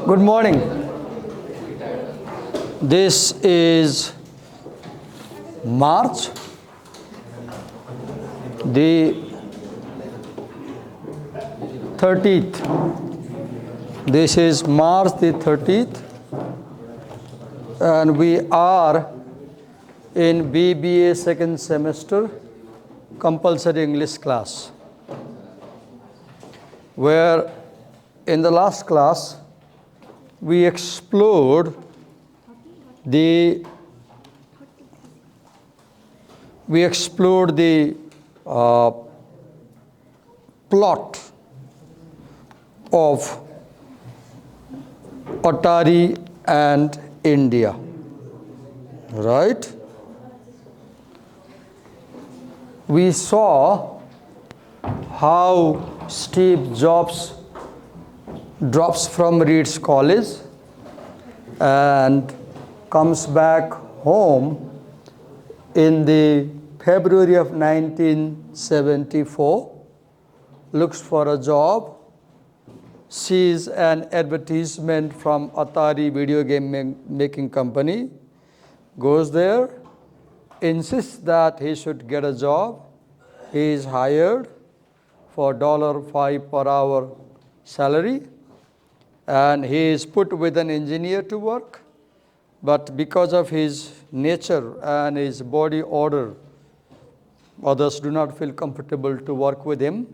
Good morning. This is March the 30th. This is March the 30th, and we are in BBA second semester compulsory English class, where in the last class we explored the plot of Atari and India, right? We saw how Steve Jobs drops from Reed's College and comes back home in the February of 1974, looks for a job, sees an advertisement from Atari video game making company, goes there, insists that he should get a job. He is hired for $5 per hour salary, and he is put with an engineer to work. But because of his nature and his body odor, others do not feel comfortable to work with him.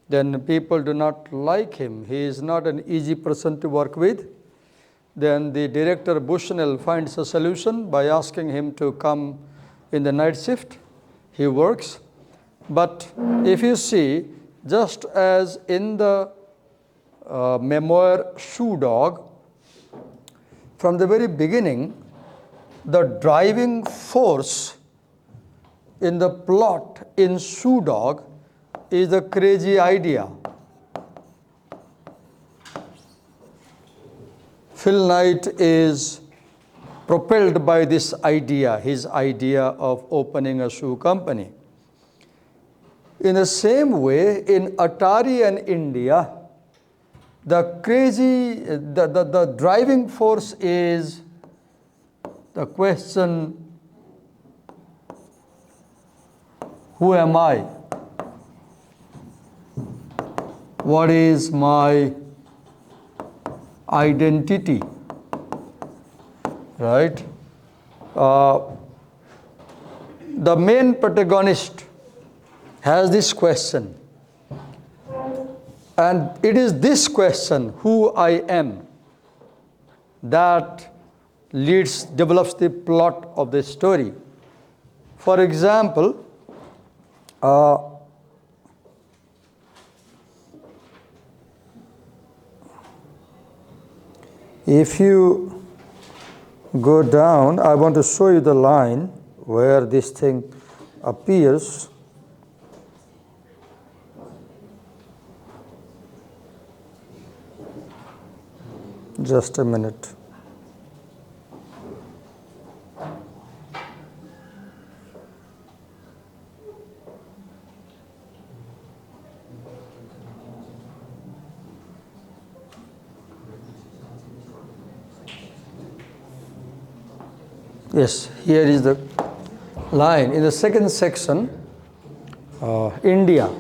Then people do not like him. He is not an easy person to work with. Then the director Bushnell finds a solution by asking him to come in the night shift. He works. But if you see, just as in the memoir Shoe Dog, from the very beginning, the driving force in the plot in Shoe Dog is a crazy idea. Phil Knight is propelled by this idea, his idea of opening a shoe company. In the same way, in Atari and India, the driving force is the question, who am I? What is my identity? Right? The main protagonist has this question. And it is this question, who I am, that develops the plot of the story. For example, if you go down, I want to show you the line where this thing appears. Just a minute. Yes, here is the line. In the second section, India.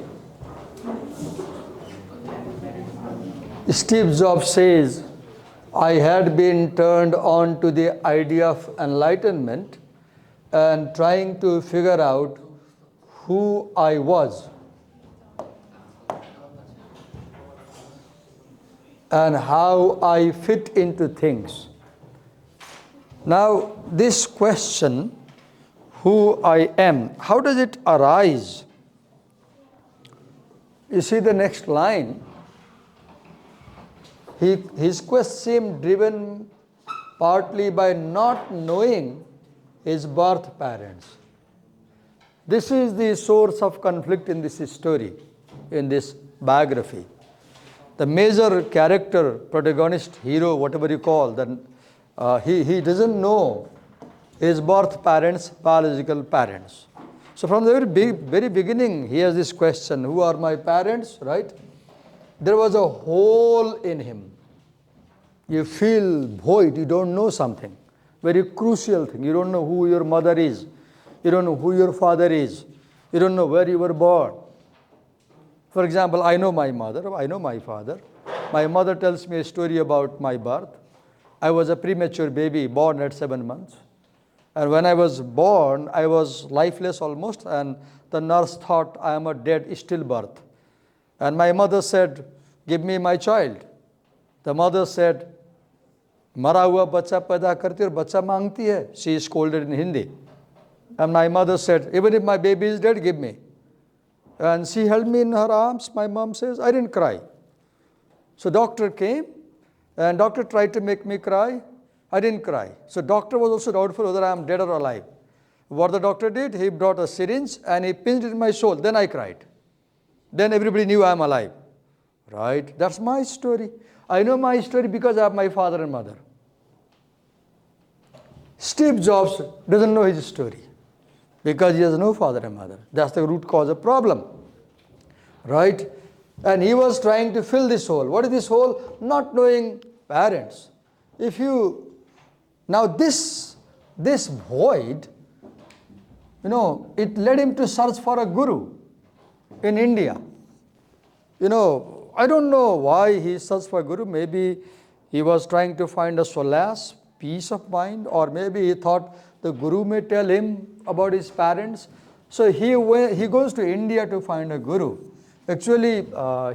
Steve Jobs says, I had been turned on to the idea of enlightenment and trying to figure out who I was and how I fit into things. Now, this question, who I am, how does it arise? You see the next line. His quest seemed driven partly by not knowing his birth parents. This is the source of conflict in this story, in this biography. The major character, protagonist, hero, whatever you call, he doesn't know his birth parents, biological parents. So from the very beginning, he has this question, who are my parents, right? there was a hole in him. You feel void, you don't know something. Very crucial thing. You don't know who your mother is. You don't know who your father is. You don't know where you were born. For example, I know my mother, I know my father. My mother tells me a story about my birth. I was a premature baby, born at 7 months. And when I was born, I was lifeless almost, and the nurse thought I am a dead stillbirth. And my mother said, give me my child. The mother said, मरा हुआ बच्चा पैदा करती और बच्चा मांगती है. She is scolded in Hindi. And my mother said, even if my baby is dead, give me. And she held me in her arms. My mom says, I didn't cry. So doctor came, and doctor tried to make me cry. I didn't cry. So doctor was also doubtful whether I am dead or alive. What the doctor did, he brought a syringe and he pinched it in my soul. Then I cried. Then everybody knew I am alive. Right? That's my story. I know my story because I have my father and mother. Steve Jobs doesn't know his story because he has no father and mother. That's the root cause of problem. Right? And he was trying to fill this hole. What is this hole? Not knowing parents. If you, now this void, it led him to search for a guru in India. I don't know why he searched for a guru. Maybe he was trying to find a solace, peace of mind, or maybe he thought the guru may tell him about his parents. So he goes to India to find a guru. Actually,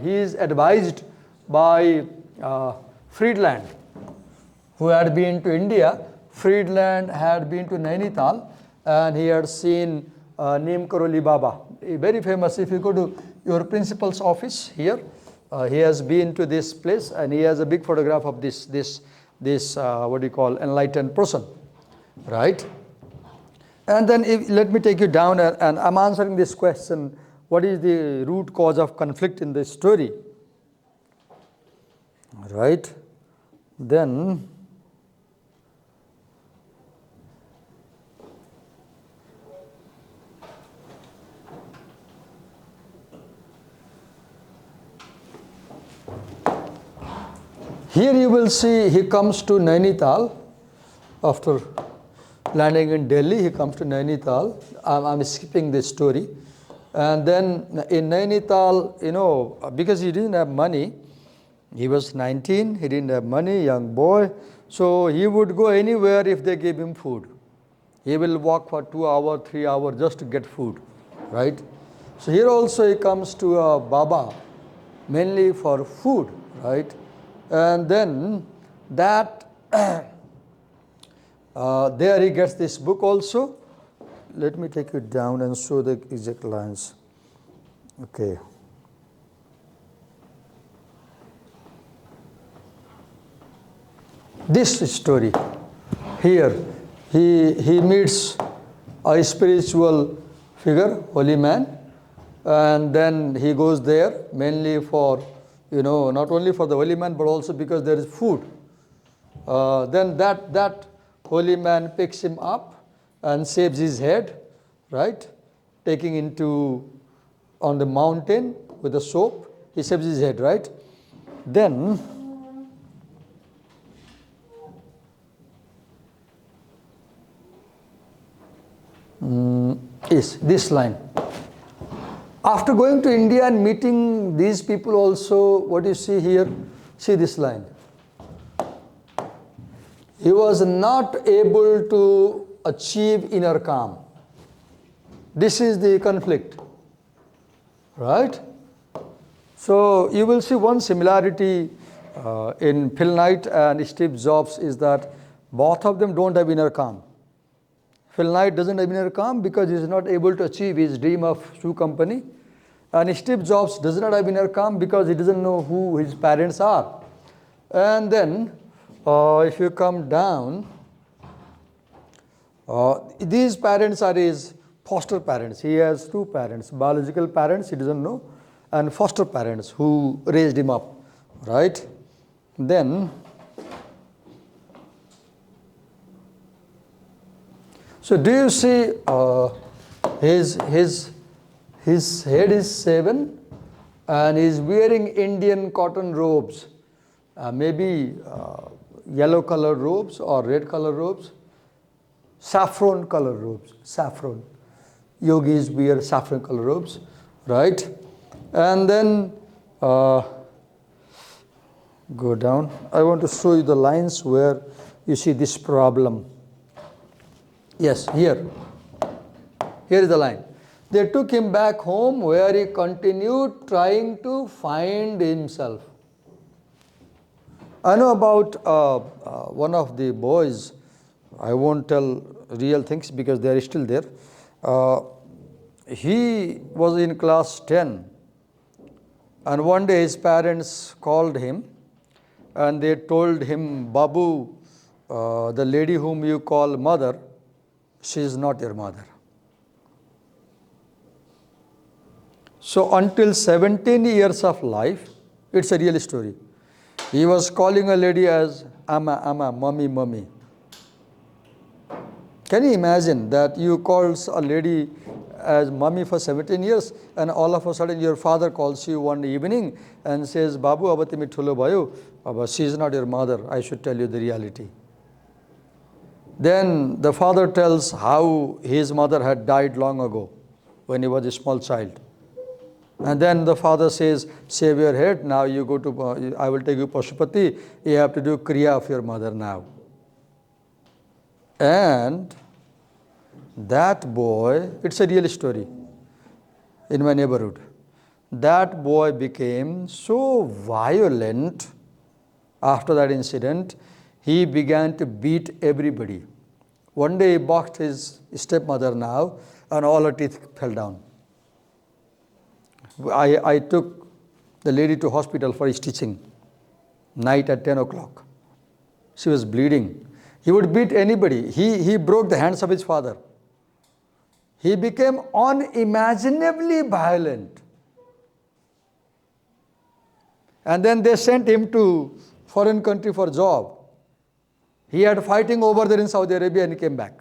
he is advised by Friedland, who had been to India. Friedland had been to Nainital, and he had seen Neem Karoli Baba, very famous. If you go to your principal's office here, he has been to this place, and he has a big photograph of this what do you call, enlightened person, right? And then let me take you down, and I'm answering this question: what is the root cause of conflict in this story? Right? Then here you will see he comes to Nainital after landing in Delhi. He comes to Nainital. I'm skipping this story. And then in Nainital, because he didn't have money, he was 19, he didn't have money, young boy. So he would go anywhere if they gave him food. He will walk for 2 hours, 3 hours just to get food, right? So here also he comes to a Baba, mainly for food, right? And then that, there he gets this book also. Let me take you down and show the exact lines. Okay. This story here, he meets a spiritual figure, holy man, and then he goes there mainly for, not only for the holy man, but also because there is food. Then that holy man picks him up and shaves his head, right? Taking into on the mountain with a soap, he shaves his head, right? Then is this line. After going to India and meeting these people also, what you see here, see this line. He was not able to achieve inner calm. This is the conflict, right? So you will see one similarity in Phil Knight and Steve Jobs is that both of them don't have inner calm. Phil Knight doesn't have inner calm because he is not able to achieve his dream of shoe company. And Steve Jobs does not have inner calm because he doesn't know who his parents are. And then if you come down, these parents are his foster parents. He has two parents, biological parents he doesn't know, and foster parents who raised him up, right? Then, so do you see his head is shaven and he's wearing Indian cotton robes, maybe yellow color robes or red color robes, saffron color robes, saffron. Yogis wear saffron color robes, right? And then go down. I want to show you the lines where you see this problem. Yes, here. Here is the line. They took him back home where he continued trying to find himself. I know about one of the boys. I won't tell real things because they are still there. He was in class 10, and one day his parents called him and they told him, Babu, the lady whom you call mother, she is not your mother. So until 17 years of life, it's a real story, he was calling a lady as Amma, Mummy, Mummy. Can you imagine that you call a lady as Mummy for 17 years and all of a sudden your father calls you one evening and says, Babu, abatimi thulo bhayo, aba she is not your mother, I should tell you the reality. Then the father tells how his mother had died long ago when he was a small child. And then the father says, shave your head, now you go to, I will take you Pashupati, you have to do Kriya of your mother now. And that boy, it's a real story in my neighborhood. That boy became so violent after that incident, he began to beat everybody. One day he boxed his stepmother now and all her teeth fell down. I took the lady to hospital for stitching, night at 10 o'clock. She was bleeding. He would beat anybody. He broke the hands of his father. He became unimaginably violent. And then they sent him to foreign country for job. He had fighting over there in Saudi Arabia and he came back.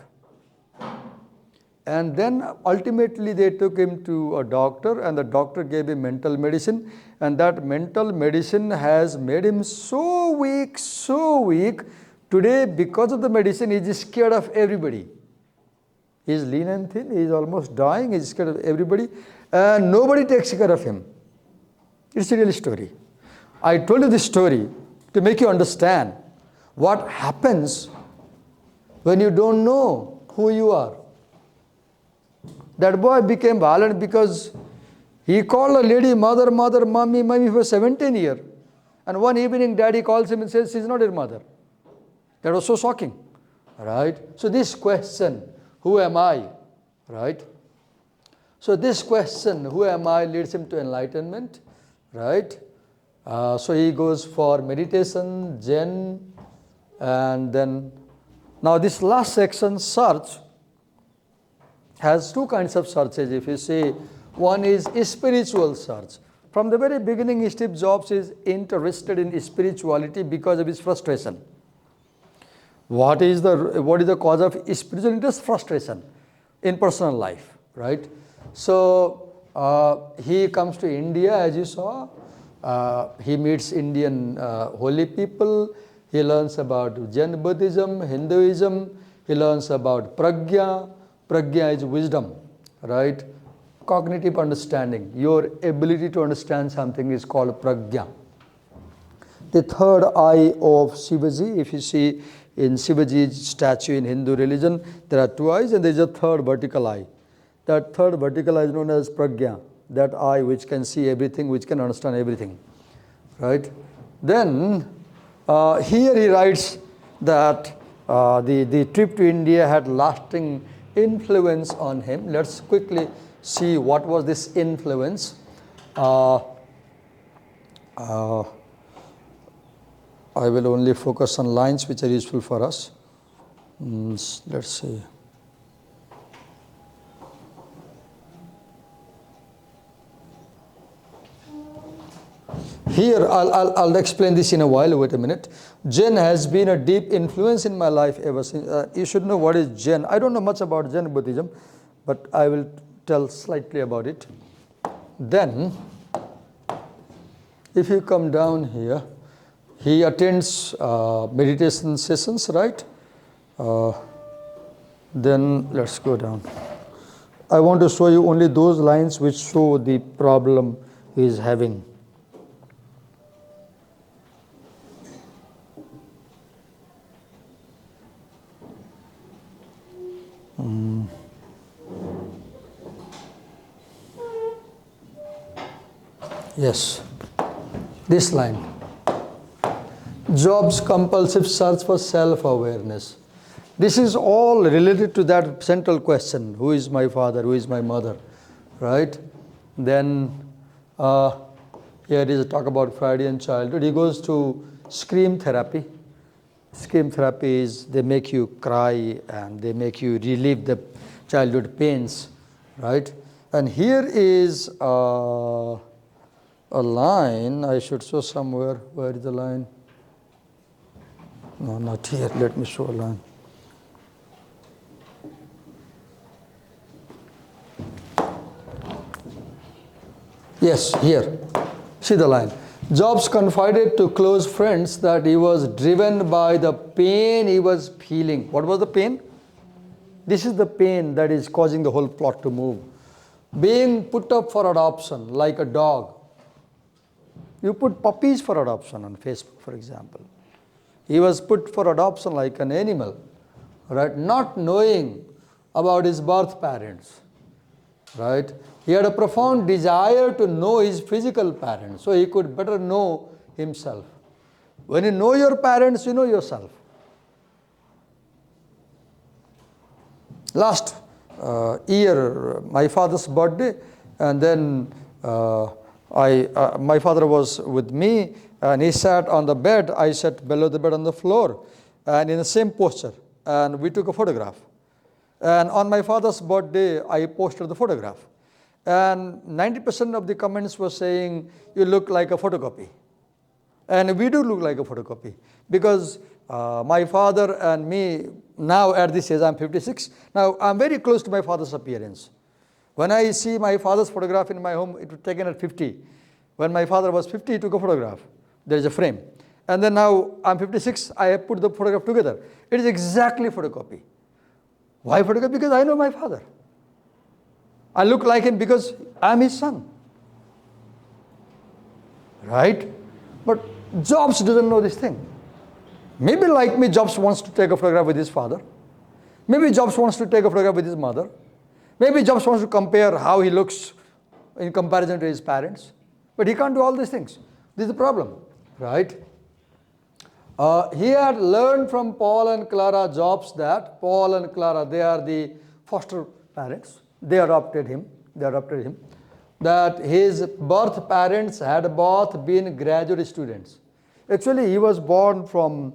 And then ultimately they took him to a doctor and the doctor gave him mental medicine, and that mental medicine has made him so weak. Today, because of the medicine, he is scared of everybody. He is lean and thin, he is almost dying, he is scared of everybody, and nobody takes care of him. It's a real story. I told you this story to make you understand what happens when you don't know who you are. That boy became violent because he called a lady mother, mummy for 17 years. And one evening daddy calls him and says, she's not your mother. That was so shocking, right? So this question, who am I, right? So this question, who am I, leads him to enlightenment, right? So he goes for meditation, Zen, and then, now this last section, search, has two kinds of searches. If you see, one is spiritual search. From the very beginning, Steve Jobs is interested in spirituality because of his frustration. What is the cause of spiritual interest? Frustration in personal life, right? So he comes to India, as you saw. He meets Indian holy people. He learns about Jain Buddhism, Hinduism. He learns about pragya. Pragya is wisdom, right? Cognitive understanding. Your ability to understand something is called pragya. The third eye of Shivaji, if you see in Shivaji's statue in Hindu religion, there are two eyes and there is a third vertical eye. That third vertical eye is known as pragya, that eye which can see everything, which can understand everything, right? Then here he writes that the trip to India had lasting influence on him. Let's quickly see what was this influence. I will only focus on lines which are useful for us. Let's see. Here, I'll explain this in a while. Wait a minute. Zen has been a deep influence in my life ever since. You should know what is Zen. I don't know much about Zen Buddhism, but I will tell slightly about it. Then, If you come down here, he attends meditation sessions, right? Then let's go down. I want to show you only those lines which show the problem he is having. Yes, this line. Job's compulsive search for self-awareness. This is all related to that central question, who is my father, who is my mother, right? Then here is a talk about Freudian childhood. He goes to scream therapy. Scream therapy is they make you cry and they make you relieve the childhood pains, right? And here is a line I should show somewhere. Where is the line? No, not here. Let me show a line. Yes, here. See the line. Jobs confided to close friends that he was driven by the pain he was feeling. What was the pain? This is the pain that is causing the whole plot to move. Being put up for adoption like a dog. You put puppies for adoption on Facebook, for example. He was put for adoption like an animal, right? Not knowing about his birth parents, right? He had a profound desire to know his physical parents, so he could better know himself. When you know your parents, you know yourself. Last year, my father's birthday, and then my father was with me, and he sat on the bed. I sat below the bed on the floor, and in the same posture, and we took a photograph. And on my father's birthday, I posted the photograph. And 90% of the comments were saying, you look like a photocopy. And we do look like a photocopy, because my father and me, now at this age, I'm 56, now I'm very close to my father's appearance. When I see my father's photograph in my home, it was taken at 50. When my father was 50, he took a photograph. There is a frame. And then now I'm 56, I have put the photograph together. It is exactly photocopy. Why photocopy? Because I know my father. I look like him because I'm his son. Right? But Jobs doesn't know this thing. Maybe like me, Jobs wants to take a photograph with his father. Maybe Jobs wants to take a photograph with his mother. Maybe Jobs wants to compare how he looks in comparison to his parents. But he can't do all these things. This is the problem, right? He had learned from Paul and Clara Jobs that Paul and Clara, they are the foster parents. They adopted him. That his birth parents had both been graduate students. Actually, he was born from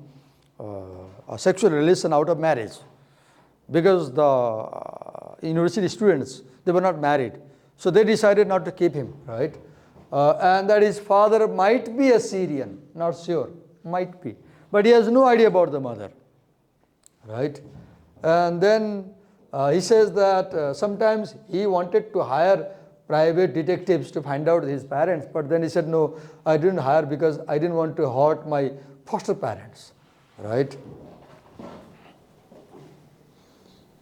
a sexual relation out of marriage, because the university students, they were not married. So they decided not to keep him, right? And that his father might be a Syrian, not sure, might be. But he has no idea about the mother, right? And then he says that sometimes he wanted to hire private detectives to find out his parents, but then he said, no, I didn't hire because I didn't want to hurt my foster parents, right?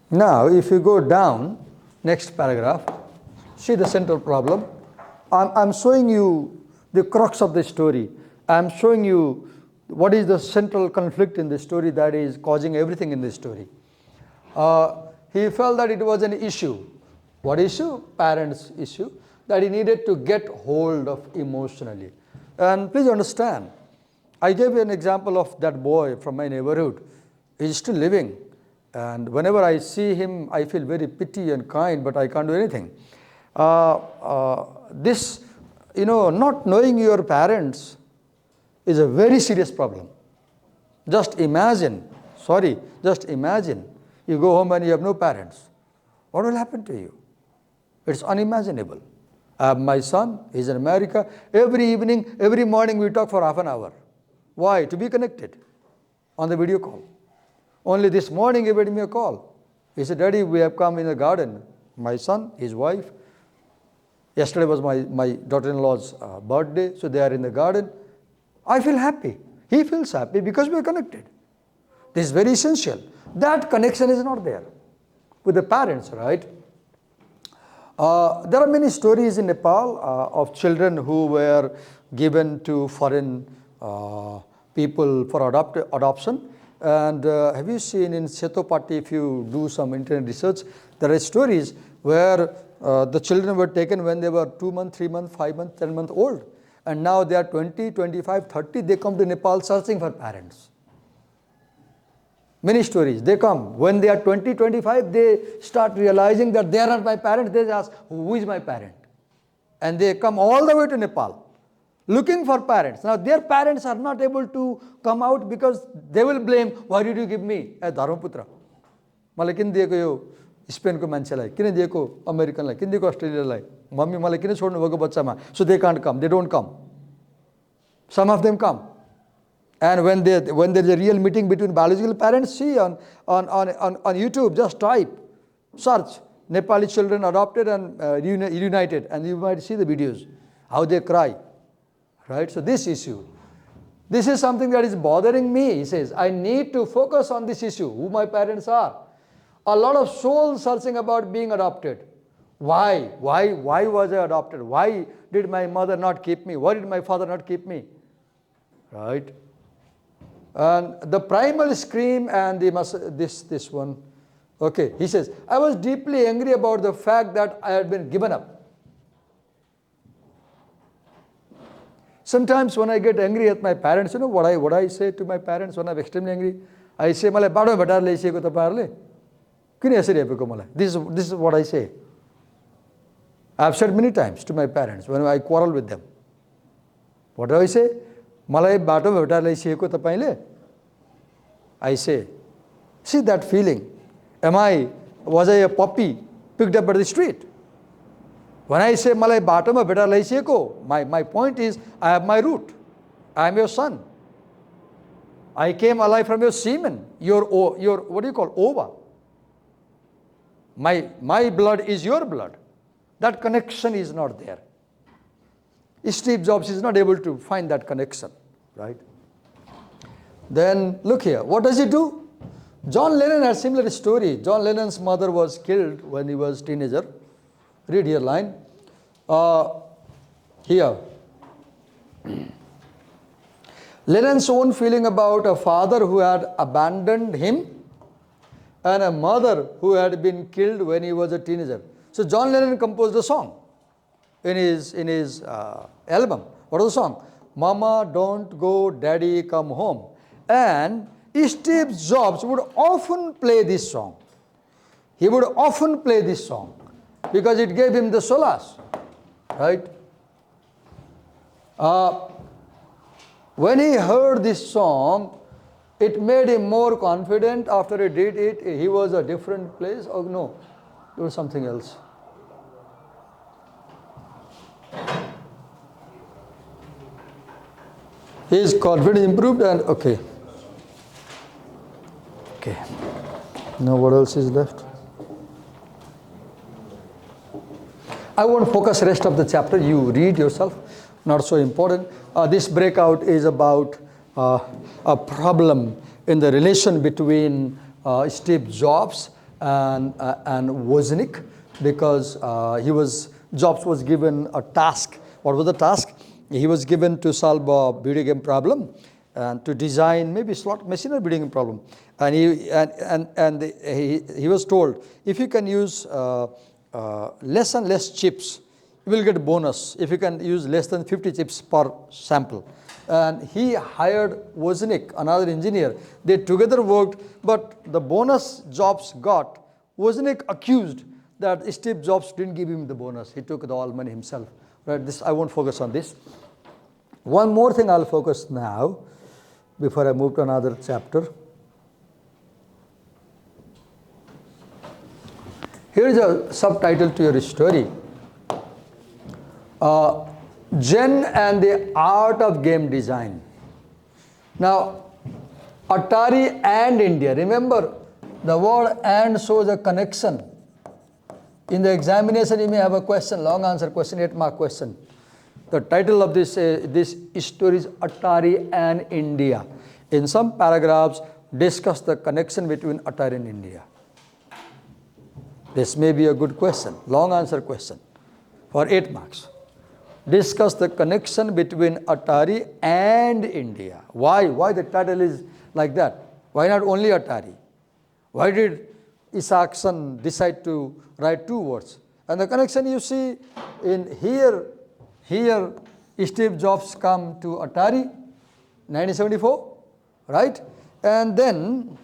Now, if you go down, next paragraph, see the central problem. I'm showing you the crux of the story. I'm showing you what is the central conflict in the story that is causing everything in this story. He felt that it was an issue. What issue? Parents' issue, that he needed to get hold of emotionally. And please understand, I gave you an example of that boy from my neighborhood. He's still living. And whenever I see him, I feel very pity and kind, but I can't do anything. This, not knowing your parents is a very serious problem. Just imagine, you go home and you have no parents. What will happen to you? It's unimaginable. I have my son, he's in America. Every evening, every morning we talk for half an hour. Why? To be connected on the video call. Only this morning he made me a call. He said, Daddy, we have come in the garden. My son, his wife. Yesterday was my daughter-in-law's birthday, so they are in the garden. I feel happy. He feels happy because we are connected. This is very essential. That connection is not there with the parents, right? There are many stories in Nepal of children who were given to foreign people for adoption. And have you seen in Setopati, if you do some internet research, there are stories where the children were taken when they were 2 months, 3 months, 5 months, 10 months old. And now they are 20, 25, 30, they come to Nepal searching for parents. Many stories, they come. When they are 20, 25, they start realizing that they are not my parents. They ask, who is my parent? And they come all the way to Nepal, looking for parents. Now their parents are not able to come out because they will blame, why did you give me a Dharmaputra? मलाई किन दिएको यो स्पेनको मान्छेलाई, किन दिएको अमेरिकनलाई, किन दिएको अस्ट्रेलियालाई, mummy मलाई किन छोड्नु भएको बच्चामा? So they can't come, they don't come. Some of them come. And when there's a real meeting between biological parents, see on YouTube, just type, search, Nepali children adopted and reunited, and you might see the videos, how they cry, right? So this issue, this is something that is bothering me. He says, I need to focus on this issue, who my parents are. A lot of soul searching about being adopted. Why was I adopted? Why did my mother not keep me? Why did my father not keep me? Right? And the primal scream and this one. Okay, he says, I was deeply angry about the fact that I had been given up. Sometimes when I get angry at my parents, you know what I say to my parents when I'm extremely angry? I say, "Malai bado bhatar ल्याइसिएको तपाईहरुले किन यसरी हेपेको मलाई?" This is what I say. I've said many times to my parents when I quarrel with them. What do I say? "Malai बाटोमा भेटाएर ल्याइसिएको तपाईले?" I say, see that feeling. Was I a puppy picked up by the street? When I say "Malai बाटोमा भेटाएर ल्याइसिएको," my point is I have my root. I am your son. I came alive from your semen, your what do you call, ova. My blood is your blood. That connection is not there. Steve Jobs is not able to find that connection, right? Then look here, what does he do? John Lennon had a similar story. John Lennon's mother was killed when he was a teenager. Read here line. Here. Lennon's own feeling about a father who had abandoned him and a mother who had been killed when he was a teenager. So John Lennon composed a song in his album. What was the song? Mama, don't go, daddy, come home. And Steve Jobs would often play this song. He would often play this song because it gave him the solace, right? When he heard this song, it made him more confident. After he did it, he was a different place. Oh no, it was something else. His confidence improved and okay. Now what else is left? I won't focus rest of the chapter. You read yourself. Not so important. This breakout is about a problem in the relation between Steve Jobs and Wozniak, because Jobs was given a task. What was the task? He was given to solve a video game problem and to design maybe slot machine or video game problem. And he was told, if you can use less and less chips, you will get a bonus if you can use less than 50 chips per sample. And he hired Wozniak, another engineer. They together worked, but the bonus Jobs got, Wozniak accused that Steve Jobs didn't give him the bonus. He took all money himself. Right? I won't focus on this. One more thing I'll focus now before I move to another chapter. Here is a subtitle to your story. Zen and the art of game design. Now, Atari and India. Remember, the word "and" shows a connection. In the examination, you may have a question, long answer question, 8-mark question. The title of this story is Atari and India. In some paragraphs, discuss the connection between Atari and India. This may be a good question, long answer question for 8 marks. Discuss the connection between Atari and India. Why the title is like that? Why not only Atari? Why did Isaacson decide to write 2 words? And the connection you see in here, Steve Jobs come to Atari, 1974, right? And then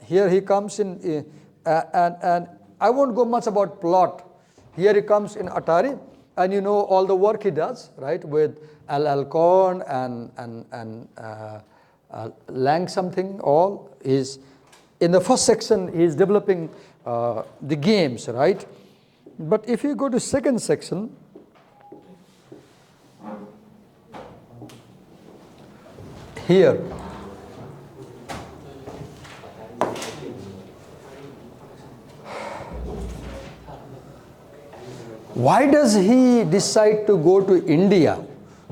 here he comes in, and I won't go much about plot. Here he comes in Atari, and you know all the work he does, right? With Al Alcorn and Lang something, all is in the first section. He is developing the games, right? But if you go to second section, here, why does he decide to go to India?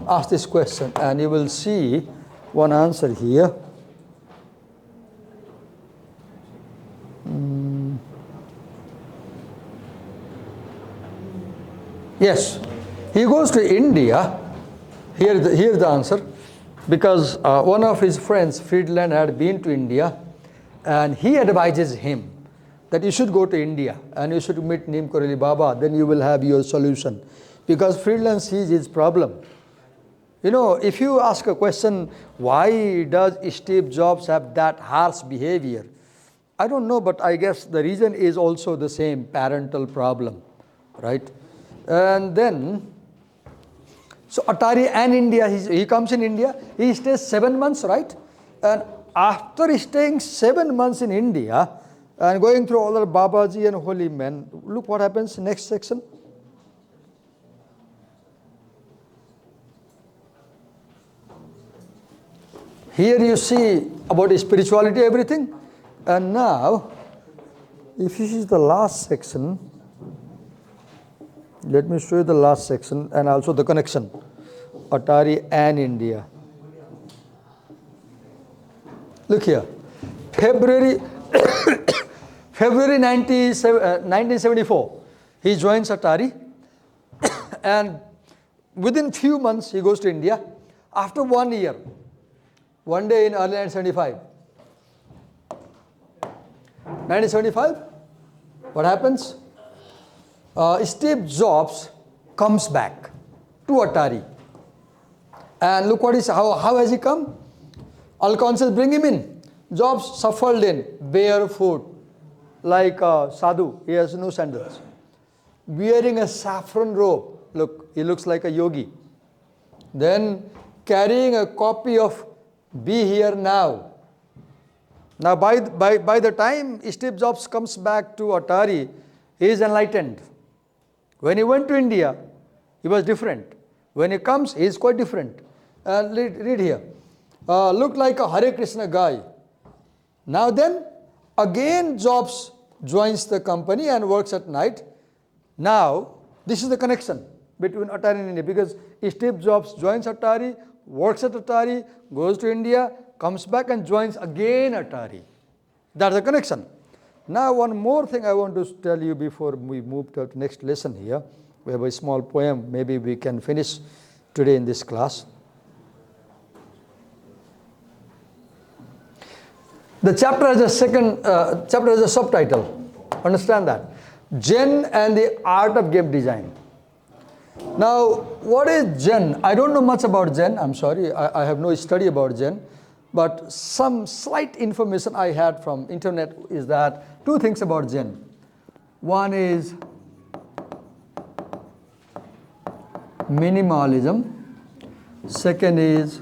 Ask this question, and you will see one answer here. Yes, he goes to India. Here's the answer. Because one of his friends, Friedland, had been to India, and he advises him that you should go to India and you should meet Neem Karoli Baba, then you will have your solution. Because Friedland sees his problem. You know, if you ask a question, why does Steve Jobs have that harsh behavior? I don't know, but I guess the reason is also the same, parental problem, right? And then, so Atari and India, he comes in India, he stays 7 months, right? And after staying 7 months in India and going through all the Babaji and holy men, look what happens next section. Here you see about spirituality, everything. And now, if this is the last section, let me show you the last section and also the connection, Atari and India. Look here, February 1974, he joins Atari, and within few months he goes to India. After 1 year, one day in early 1975, what happens? Steve Jobs comes back to Atari. And look what is, how has he come? Alcorn says, bring him in. Jobs shuffled in, barefoot, like sadhu. He has no sandals. Wearing a saffron robe. Look, he looks like a yogi. Then carrying a copy of Be Here Now. Now by the time Steve Jobs comes back to Atari, he is enlightened. When he went to India, he was different. When he comes, he is quite different. And read here. Look like a Hare Krishna guy. Now then, again Jobs joins the company and works at night. Now, this is the connection between Atari and India, because Steve Jobs joins Atari, works at Atari, goes to India, comes back and joins again Atari. That's the connection. Now one more thing I want to tell you before we move to the next lesson here. We have a small poem, maybe we can finish today in this class. The chapter has a subtitle. Understand that. Gen and the Art of Game Design. Now, what is Gen? I don't know much about Gen. I'm sorry, I have no study about Gen. But some slight information I had from internet is that 2 things about Gen. One is minimalism. Second is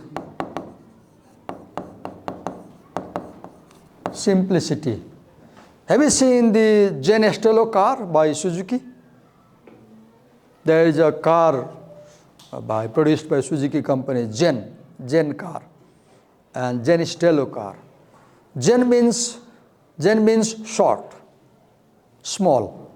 simplicity. Have you seen the Gen Estelo car by Suzuki? There is a car produced by Suzuki company, Gen car, and Gen Estelo car. Gen means short, small.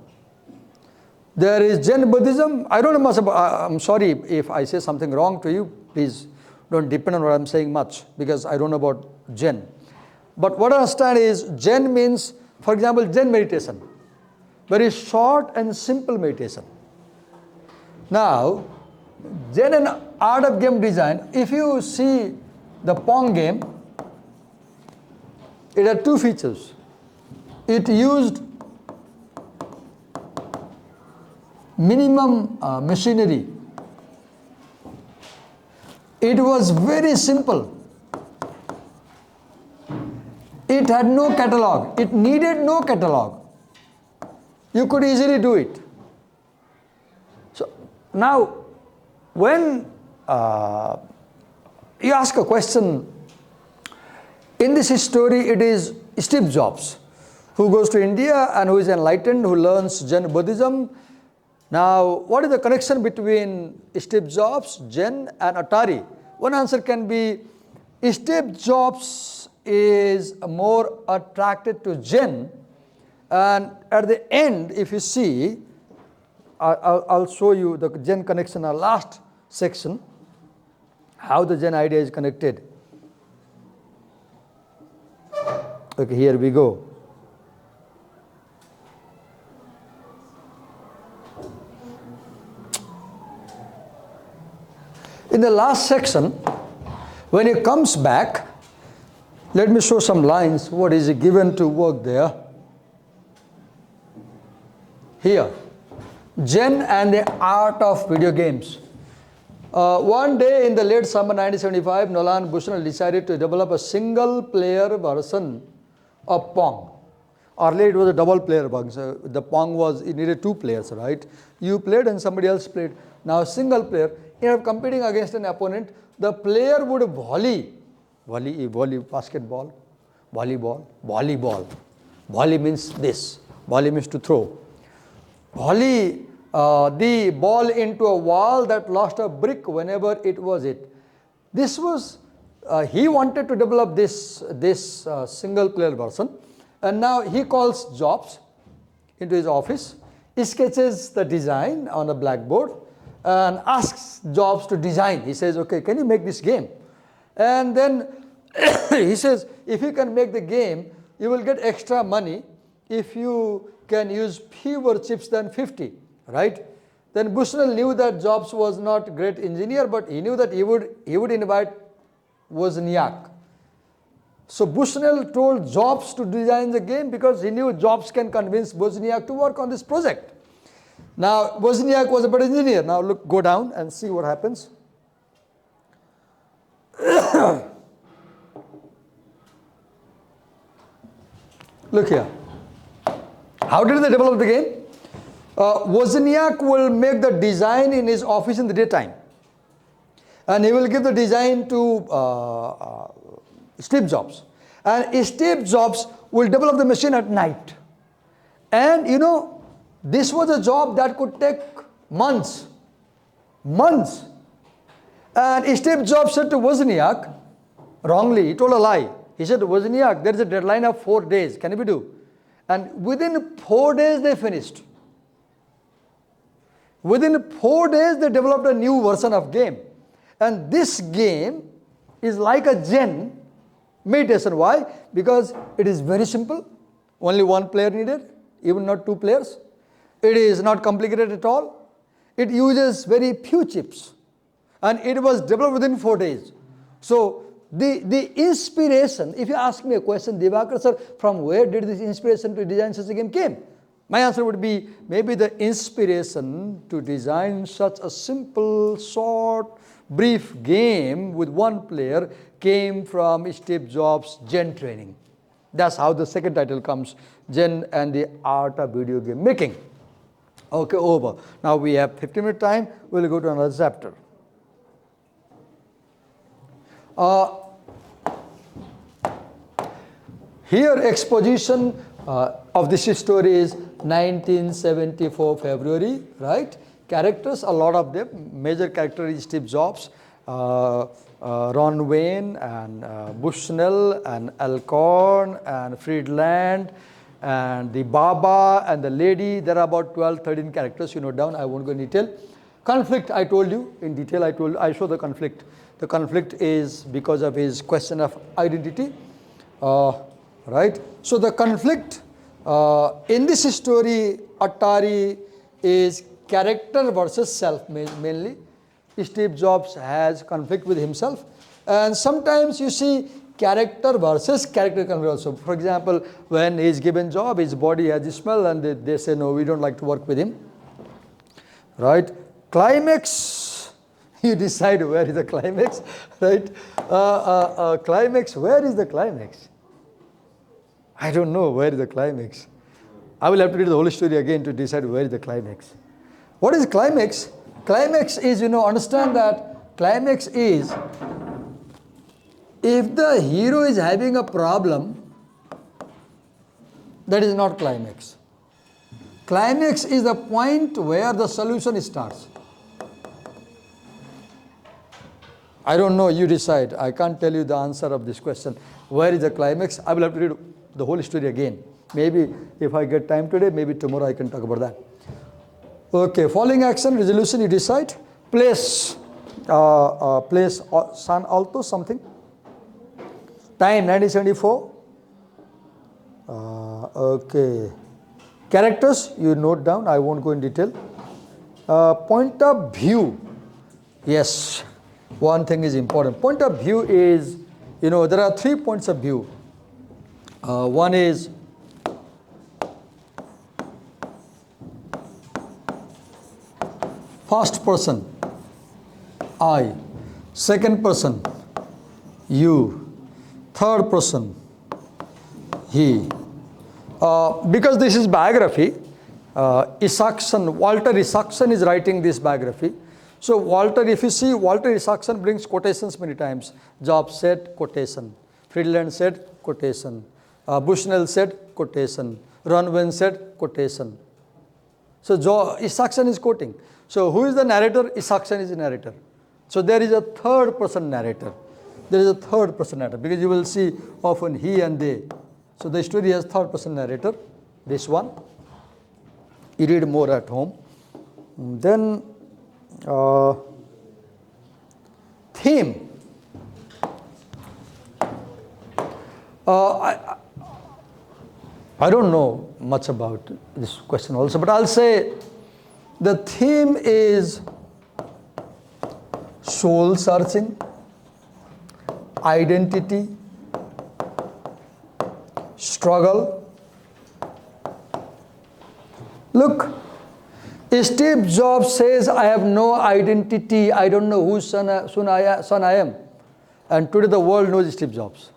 There is Zen Buddhism. I don't know much about, I'm sorry if I say something wrong to you. Please don't depend on what I'm saying much, because I don't know about Zen. But what I understand is Zen means, for example, Zen meditation. Very short and simple meditation. Now, Zen and art of game design, if you see the Pong game, it had two features. It used minimum machinery. It was very simple. It had no catalog. It needed no catalog. You could easily do it. So now, when you ask a question, in this story it is Steve Jobs who goes to India and who is enlightened, who learns Zen Buddhism. Now, what is the connection between Steve Jobs, Zen and Atari? One answer can be Steve Jobs is more attracted to Zen, and at the end, if you see, I'll show you the Zen connection, our last section, how the Zen idea is connected. Okay, here we go. In the last section, when he comes back, let me show some lines, what is given to work there. Here, Zen and the art of video games. One day in the late summer 1975, Nolan Bushnell decided to develop a single player version of Pong. Earlier it was a double player Pong. So the Pong was, it needed two players, right? You played and somebody else played. Now single player, instead of competing against an opponent, the player would volley, basketball, volleyball, volleyball. Volley means this, volley means to throw. Volley the ball into a wall that lost a brick whenever it was hit. This was, he wanted to develop this single player version, and now he calls Jobs into his office, he sketches the design on a blackboard and asks Jobs to design. He says, okay, can you make this game? And then he says, if you can make the game, you will get extra money if you can use fewer chips than 50, right? Then Bushnell knew that Jobs was not a great engineer, but he knew that he would invite Wozniak. So Bushnell told Jobs to design the game because he knew Jobs can convince Wozniak to work on this project. Now Wozniak was a better engineer. Now look, go down and see what happens. Look here. How did they develop the game? Wozniak will make the design in his office in the daytime, and he will give the design to Steve Jobs, and Steve Jobs will develop the machine at night. And you know, this was a job that could take months. And Steve Jobs said to Wozniak, wrongly, he told a lie. He said, Wozniak, there is a deadline of 4 days, can we do? And within 4 days they finished. Within 4 days they developed a new version of game. And this game is like a Zen meditation. Why? Because it is very simple. Only one player needed, even not two players. It is not complicated at all. It uses very few chips. And it was developed within 4 days. So the inspiration, if you ask me a question, Divakar sir, from where did this inspiration to design such a game came? My answer would be, maybe the inspiration to design such a simple, short, brief game with one player came from Steve Jobs' Zen training. That's how the second title comes, Zen and the art of video game making. Okay, over. Now we have 15-minute time, we'll go to another chapter. Here exposition of this story is 1974 February, right? Characters, a lot of them. Major character is Steve Jobs, Ron Wayne, and Bushnell, and Alcorn, and Friedland, And the Baba and the lady, there are about 12, 13 characters, you note down, I won't go in detail. Conflict, I told you, in detail I show the conflict. The conflict is because of his question of identity, right? So the conflict in this story, Atari is character versus self mainly. Steve Jobs has conflict with himself, and sometimes you see character versus character conflict also. For example, when he is given job, his body has a smell, and they say no, we don't like to work with him, right? Climax, you decide where is the climax, right? Climax, where is the climax? I don't know where is the climax. I will have to read the whole story again to decide where is the climax. What is climax? Climax is, understand that climax is if the hero is having a problem, that is not climax. Climax is the point where the solution starts. I don't know, you decide. I can't tell you the answer of this question. Where is the climax? I will have to read the whole story again. Maybe if I get time today, maybe tomorrow I can talk about that. Okay, following action, resolution, you decide. Place, San Alto something. Time, 1974. Okay. Characters, you note down, I won't go in detail. Point of view. Yes, one thing is important. Point of view is, there are 3 points of view. One is first person, I. Second person, you. Third person, he. Because this is biography, Walter Isaacson is writing this biography. So Walter, if you see, Walter Isaacson brings quotations many times. Jobs said, quotation. Friedland said, quotation. Bushnell said, quotation. Runwin said, quotation. So Isaacson is quoting. So who is the narrator? Isaacson is the narrator. So there is a third person narrator. There is a third person narrator because you will see often he and they. So the story has third person narrator, this one. You read more at home. Then theme. I don't know much about this question also, but I'll say the theme is soul searching, identity, struggle. Look, Steve Jobs says, I have no identity, I don't know whose son I am. And today the world knows Steve Jobs.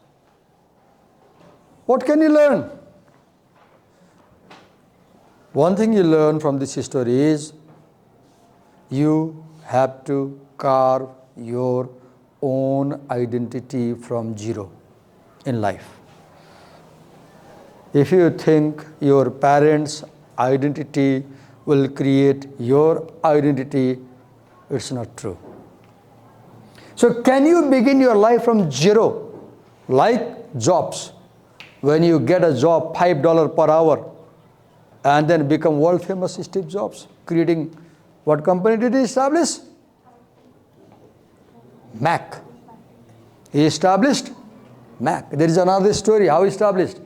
What can you learn? One thing you learn from this story is you have to carve your own identity from zero in life. If you think your parents' identity will create your identity, it's not true. So can you begin your life from zero, like Jobs, when you get a job $5 per hour and then become world famous Steve Jobs, creating what company did he establish? Mac. He established Mac. There is another story, how he established.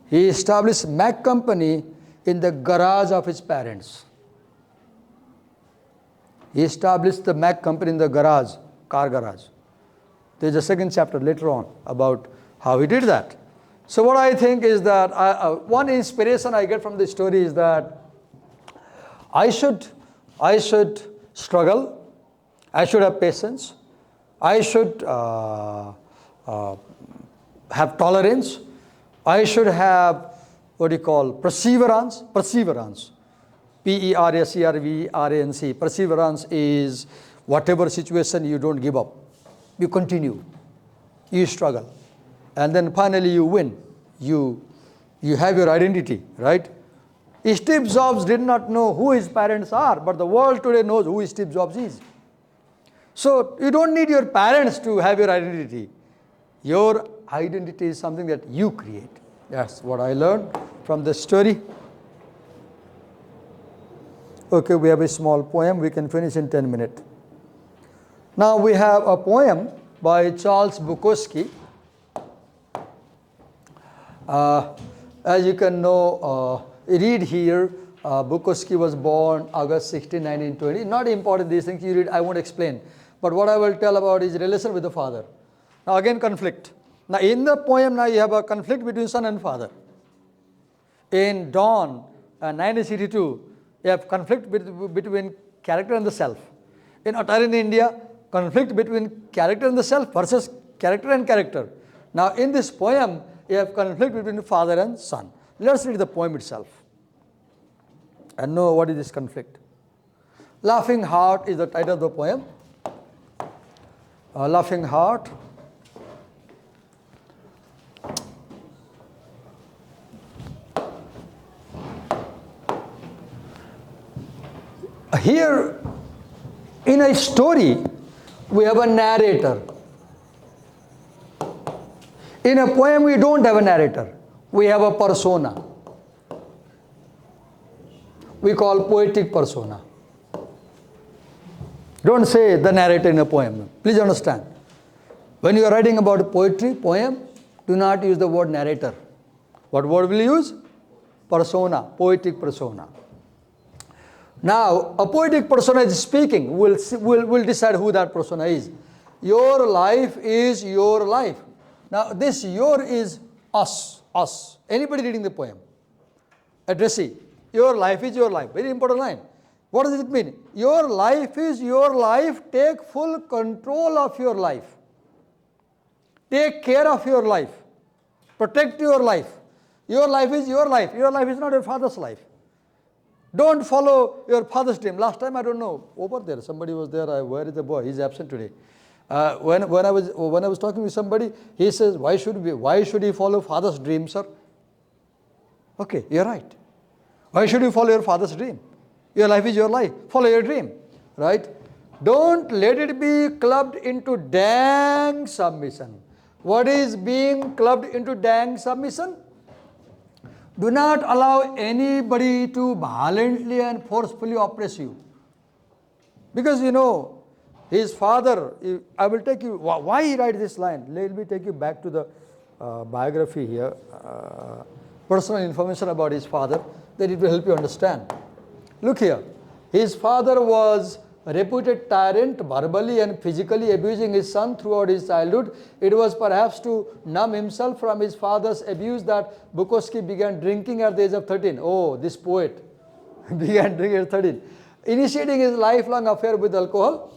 He established Mac company in the garage of his parents. He established the Mac company in the garage, car garage. There is a second chapter later on about how he did that. So what I think is that one inspiration I get from this story is that I should struggle, I should have patience, I should have tolerance, I should have perseverance. Perseverance. Perseverance is whatever situation you don't give up. You continue. You struggle. And then finally you win. You have your identity, right? Steve Jobs did not know who his parents are, but the world today knows who Steve Jobs is. So you don't need your parents to have your identity. Your identity is something that you create. That's what I learned from the story. Okay, we have a small poem. We can finish in 10 minutes. Now we have a poem by Charles Bukowski. As you can know, read here, Bukowski was born August 16, 1920. Not important, these things you read, I won't explain. But what I will tell about is relation with the father. Now again, conflict. Now in the poem, now you have a conflict between son and father. In Dawn, 1962, you have conflict between character and the self. In Atari in India, conflict between character and the self versus character and character. Now in this poem, you have conflict between father and son. Let's read the poem itself and know what is this conflict. Laughing Heart is the title of the poem. Laughing Heart. Here, in a story, we have a narrator. In a poem, we don't have a narrator. We have a persona. We call poetic persona. Don't say the narrator in a poem. Please understand. When you are writing about poetry, poem, do not use the word narrator. What word will you use? Persona, poetic persona. Now, a poetic persona is speaking. We'll decide who that persona is. Your life is your life. Now, this your is us. Anybody reading the poem? Addressee. Your life is your life. Very important line. What does it mean? Your life is your life. Take full control of your life. Take care of your life. Protect your life. Your life is your life. Your life is not your father's life. Don't follow your father's dream. Last time, I don't know, over there, somebody was there. Where is the boy? He's absent today. When I was talking with somebody, he says, why should he follow father's dream, sir? Okay, you're right. Why should you follow your father's dream? Your life is your life. Follow your dream, right? Don't let it be clubbed into dang submission. What is being clubbed into dang submission? Do not allow anybody to violently and forcefully oppress you. Because you know, his father, I will take you, why he writes this line? Let me take you back to the biography here, personal information about his father, that it will help you understand. Look here, his father was a reputed tyrant, verbally and physically abusing his son throughout his childhood. It was perhaps to numb himself from his father's abuse that Bukowski began drinking at the age of 13. Oh, this poet began drinking at 13. Initiating his lifelong affair with alcohol,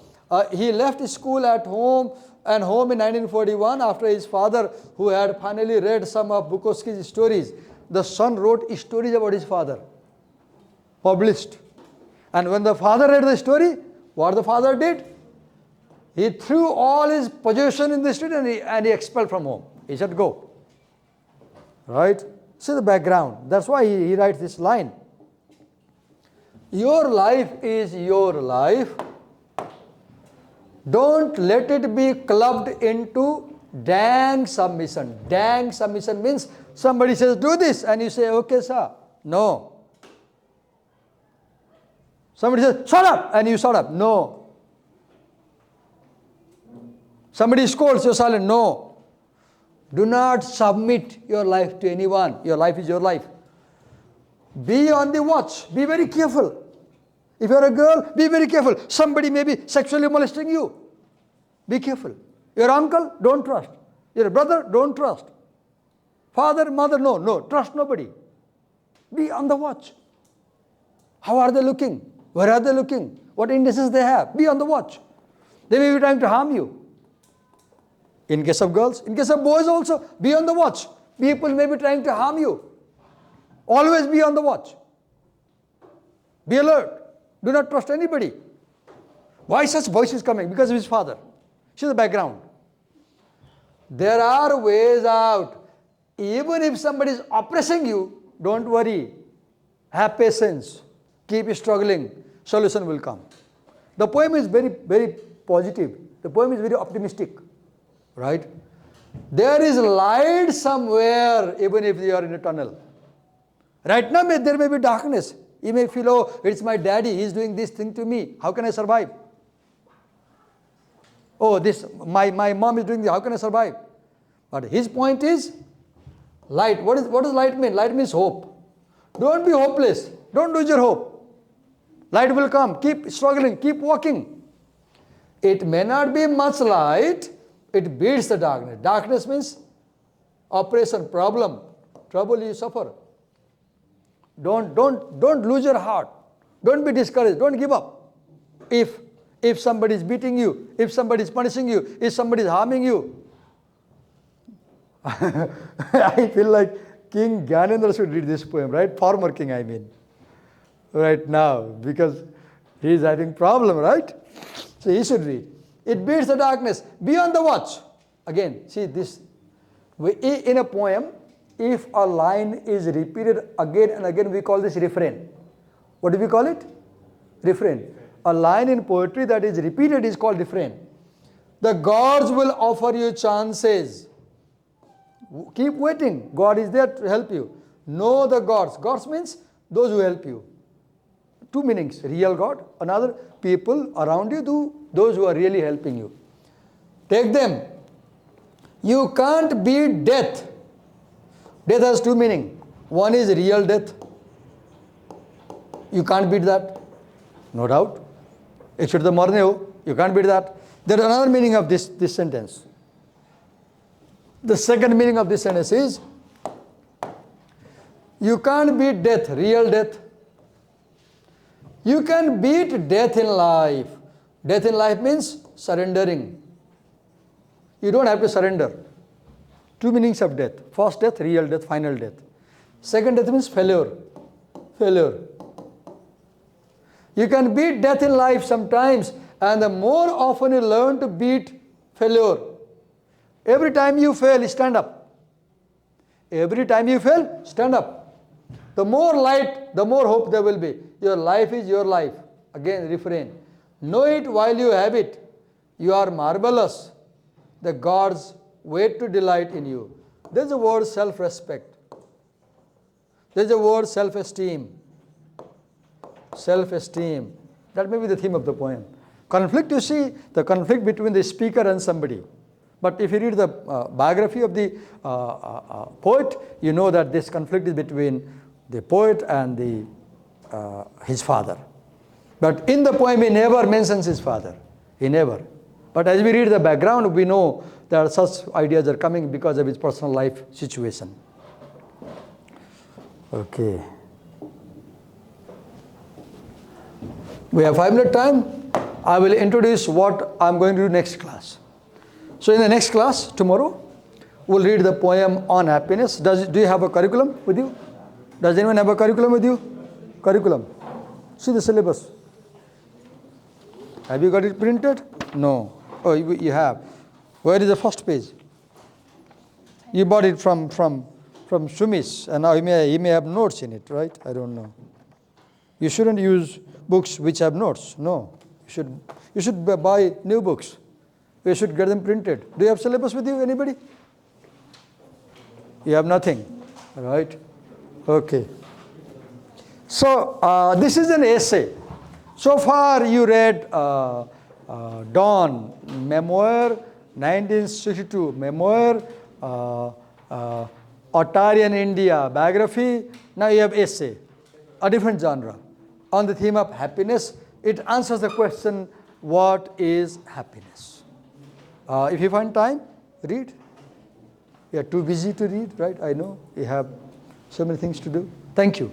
he left school at home in 1941 after his father, who had finally read some of Bukowski's stories. The son wrote stories about his father, published. And when the father read the story, what the father did? He threw all his possession in the street and he expelled from home. He said, go. Right? See the background. That's why he writes this line. Your life is your life. Don't let it be clubbed into dang submission. Dang submission means somebody says, do this, and you say, okay, sir. No. Somebody says, shut up, and you shut up. No. Somebody scolds, you're silent. No. Do not submit your life to anyone. Your life is your life. Be on the watch. Be very careful. If you're a girl, be very careful. Somebody may be sexually molesting you. Be careful. Your uncle, don't trust. Your brother, don't trust. Father, mother, no. Trust nobody. Be on the watch. How are they looking? Where are they looking? What indices they have? Be on the watch. They may be trying to harm you. In case of girls, in case of boys also, be on the watch. People may be trying to harm you. Always be on the watch. Be alert. Do not trust anybody. Why such voice is coming? Because of his father. See the background. There are ways out. Even if somebody is oppressing you, don't worry. Have patience. Keep struggling. Solution will come. The poem is very, very positive. The poem is very optimistic. Right? There is light somewhere, even if you are in a tunnel. Right now there may be darkness. You may feel, oh, it's my daddy, he's doing this thing to me. How can I survive? Oh, my mom is doing this, how can I survive? But his point is, light. What does light mean? Light means hope. Don't be hopeless. Don't lose your hope. Light will come. Keep struggling. Keep walking. It may not be much light. It beats the darkness. Darkness means oppression, problem, trouble you suffer. Don't lose your heart. Don't be discouraged. Don't give up. If somebody is beating you, if somebody is punishing you, if somebody is harming you, I feel like King Gyanendra should read this poem, right? Former king, I mean, right now, because he is having problem, right? So he should read. It beats the darkness. Be on the watch. Again, see this. In a poem, if a line is repeated again and again, we call this refrain. What do we call it? Refrain. A line in poetry that is repeated is called refrain. The gods will offer you chances. Keep waiting. God is there to help you. Know the gods. Gods means those who help you. Two meanings. Real God. Another, people around you, those who are really helping you. Take them. You can't beat death. Death has two meanings. One is real death. You can't beat that. No doubt. You can't beat that. There is another meaning of this sentence. The second meaning of this sentence is, you can't beat death, real death. You can beat death in life. Death in life means surrendering. You don't have to surrender. Two meanings of death. First death, real death, final death. Second death means failure. Failure. You can beat death in life sometimes, and the more often you learn to beat failure. Every time you fail, stand up. Every time you fail, stand up. The more light, the more hope there will be. Your life is your life. Again, refrain. Know it while you have it. You are marvelous. The gods wait to delight in you. There's a word self-respect. There's a word self-esteem. Self-esteem. That may be the theme of the poem. Conflict, you see, the conflict between the speaker and somebody. But if you read the biography of the poet, you know that this conflict is between the poet and his father. But in the poem, he never mentions his father. He never. But as we read the background, we know that such ideas are coming because of his personal life situation. Okay. We have 5 minutes time. I will introduce what I'm going to do next class. So in the next class, tomorrow, we'll read the poem on happiness. Do you have a curriculum with you? Does anyone have a curriculum with you? Curriculum. See the syllabus. Have you got it printed? No. Oh, you have. Where is the first page? You bought it from Sumis, and now he may have notes in it, right? I don't know. You shouldn't use books which have notes. No. You should buy new books. You should get them printed. Do you have syllabus with you, anybody? You have nothing, right? Okay. So this is an essay. So far you read Dawn, memoir, 1962, memoir, Atari and India, biography. Now you have essay, a different genre. On the theme of happiness, it answers the question, what is happiness? If you find time, read. You are too busy to read, right? I know. You have so many things to do. Thank you.